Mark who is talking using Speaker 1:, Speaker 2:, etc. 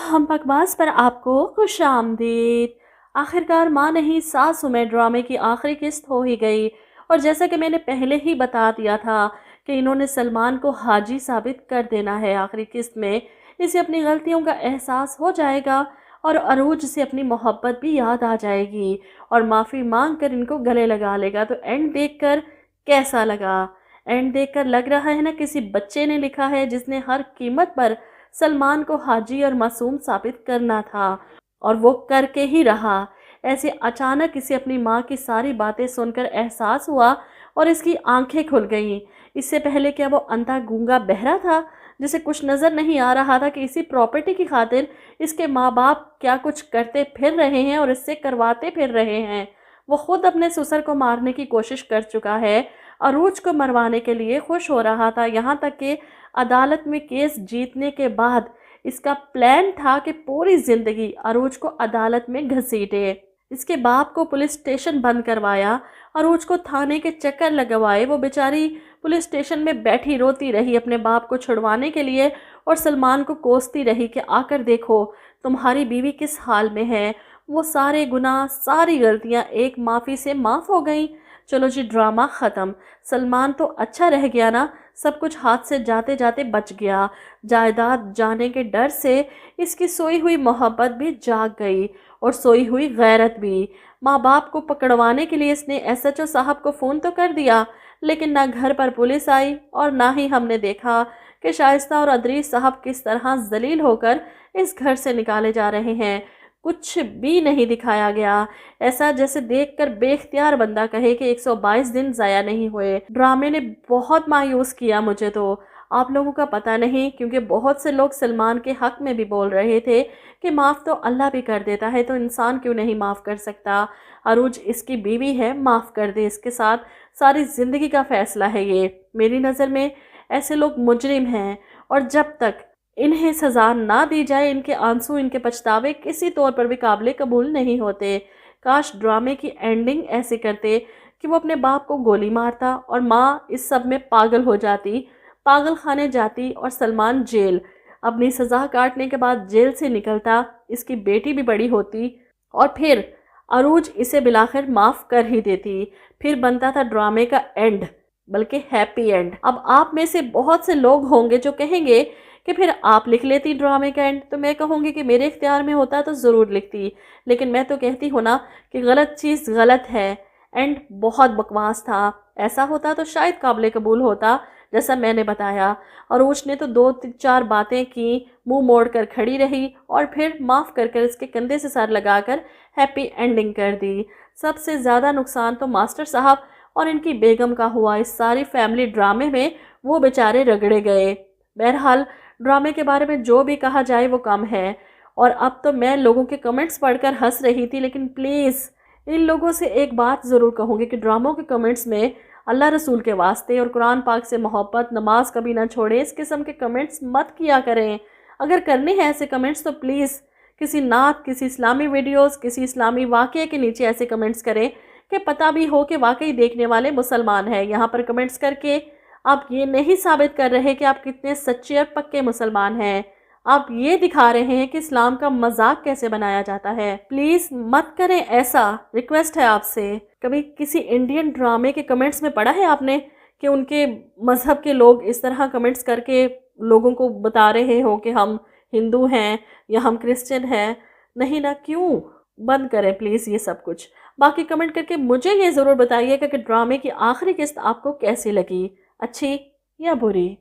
Speaker 1: हम बकवास पर आपको खुश आमदीद। आखिरकार माँ नहीं सासू में ड्रामे की आखिरी किस्त हो ही गई। और जैसा कि मैंने पहले ही बता दिया था कि इन्होंने सलमान को हाजी साबित कर देना है आखिरी किस्त में। इसे अपनी गलतियों का एहसास हो जाएगा और अरूज से अपनी मोहब्बत भी याद आ जाएगी और माफ़ी मांग कर इनको गले लगा लेगा। तो एंड देखकर कैसा लगा? एंड देखकर लग रहा है ना किसी बच्चे ने लिखा है जिसने हर कीमत पर सलमान को हाजी और मासूम साबित करना था और वो करके ही रहा। ऐसे अचानक इसे अपनी माँ की सारी बातें सुनकर एहसास हुआ और इसकी आंखें खुल गईं। इससे पहले क्या वो अंधा गूंगा बहरा था जिसे कुछ नज़र नहीं आ रहा था कि इसी प्रॉपर्टी की खातिर इसके माँ बाप क्या कुछ करते फिर रहे हैं और इससे करवाते फिर रहे हैं। वो खुद अपने ससुर को मारने की कोशिश कर चुका है, अरूज को मरवाने के लिए खुश हो रहा था। यहाँ तक कि अदालत में केस जीतने के बाद इसका प्लान था कि पूरी ज़िंदगी अरूज को अदालत में घसीटे। इसके बाप को पुलिस स्टेशन बंद करवाया, अरूज को थाने के चक्कर लगवाए। वो बेचारी पुलिस स्टेशन में बैठी रोती रही अपने बाप को छुड़वाने के लिए और सलमान को कोसती रही कि आकर देखो तुम्हारी बीवी किस हाल में है। वो सारे गुनाह सारी गलतियां एक माफ़ी से माफ़ हो गईं। चलो जी, ड्रामा ख़त्म। सलमान तो अच्छा रह गया ना, सब कुछ हाथ से जाते जाते बच गया। जायदाद जाने के डर से इसकी सोई हुई मोहब्बत भी जाग गई और सोई हुई गैरत भी। माँ बाप को पकड़वाने के लिए इसने एसएचओ साहब को फ़ोन तो कर दिया, लेकिन ना घर पर पुलिस आई और ना ही हमने देखा कि शाइस्ता और अदरीस साहब किस तरह जलील होकर इस घर से निकाले जा रहे हैं। कुछ भी नहीं दिखाया गया, ऐसा जैसे देखकर बेख्तियार बंदा कहे कि 122 दिन ज़ाया नहीं हुए। ड्रामे ने बहुत मायूस किया मुझे तो। आप लोगों का पता नहीं, क्योंकि बहुत से लोग सलमान के हक़ में भी बोल रहे थे कि माफ़ तो अल्लाह भी कर देता है, तो इंसान क्यों नहीं माफ़ कर सकता। अरूज इसकी बीवी है, माफ़ कर दे, इसके साथ सारी ज़िंदगी का फ़ैसला है ये। मेरी नज़र में ऐसे लोग मुजरिम हैं और जब तक इन्हें सज़ा ना दी जाए इनके आंसू इनके पछतावे किसी तौर पर भी काबिल कबूल नहीं होते। काश ड्रामे की एंडिंग ऐसे करते कि वो अपने बाप को गोली मारता और माँ इस सब में पागल हो जाती, पागल खाने जाती और सलमान जेल। अपनी सज़ा काटने के बाद जेल से निकलता, इसकी बेटी भी बड़ी होती और फिर अरूज इसे बिलाखिर माफ़ कर ही देती। फिर बनता था ड्रामे का एंड, बल्कि हैप्पी एंड। अब आप में से बहुत से लोग होंगे जो कहेंगे कि फिर आप लिख लेती ड्रामे का एंड, तो मैं कहूँगी कि मेरे इख्तियार में होता तो ज़रूर लिखती, लेकिन मैं तो कहती हूँ ना कि गलत चीज़ गलत है। एंड बहुत बकवास था। ऐसा होता तो शायद काबिल कबूल होता जैसा मैंने बताया। और उसने तो 2-4 बातें की, मुंह मोड़ कर खड़ी रही और फिर माफ़ कर इसके कंधे से सर लगाकर हैप्पी एंडिंग कर दी। सबसे ज़्यादा नुकसान तो मास्टर साहब और इनकी बेगम का हुआ। इस सारी फैमिली ड्रामे में वो बेचारे रगड़े गए। बहरहाल ड्रामे के बारे में जो भी कहा जाए वो कम है। और अब तो मैं लोगों के कमेंट्स पढ़कर हंस रही थी, लेकिन प्लीज़ इन लोगों से एक बात ज़रूर कहूँगी कि ड्रामों के कमेंट्स में अल्लाह रसूल के वास्ते और कुरान पाक से मोहब्बत, नमाज कभी ना छोड़े, इस किस्म के कमेंट्स मत किया करें। अगर करने हैं ऐसे कमेंट्स तो प्लीज़ किसी नात, किसी इस्लामी वीडियोस, किसी इस्लामी वाक़ये के नीचे ऐसे कमेंट्स करें कि पता भी हो कि वाकई देखने वाले मुसलमान हैं। यहाँ पर कमेंट्स करके आप ये नहीं साबित कर रहे कि आप कितने सच्चे और पक्के मुसलमान हैं, आप ये दिखा रहे हैं कि इस्लाम का मजाक कैसे बनाया जाता है। प्लीज़ मत करें ऐसा, रिक्वेस्ट है आपसे। कभी किसी इंडियन ड्रामे के कमेंट्स में पढ़ा है आपने कि उनके मज़हब के लोग इस तरह कमेंट्स करके लोगों को बता रहे हो कि हम हिंदू हैं या हम क्रिश्चियन हैं? नहीं ना, क्यों? बंद करें प्लीज़ ये सब कुछ। बाकी कमेंट करके मुझे ये ज़रूर बताइएगा कि ड्रामे की आखिरी किस्त आपको कैसी लगी, अच्छी या बुरी।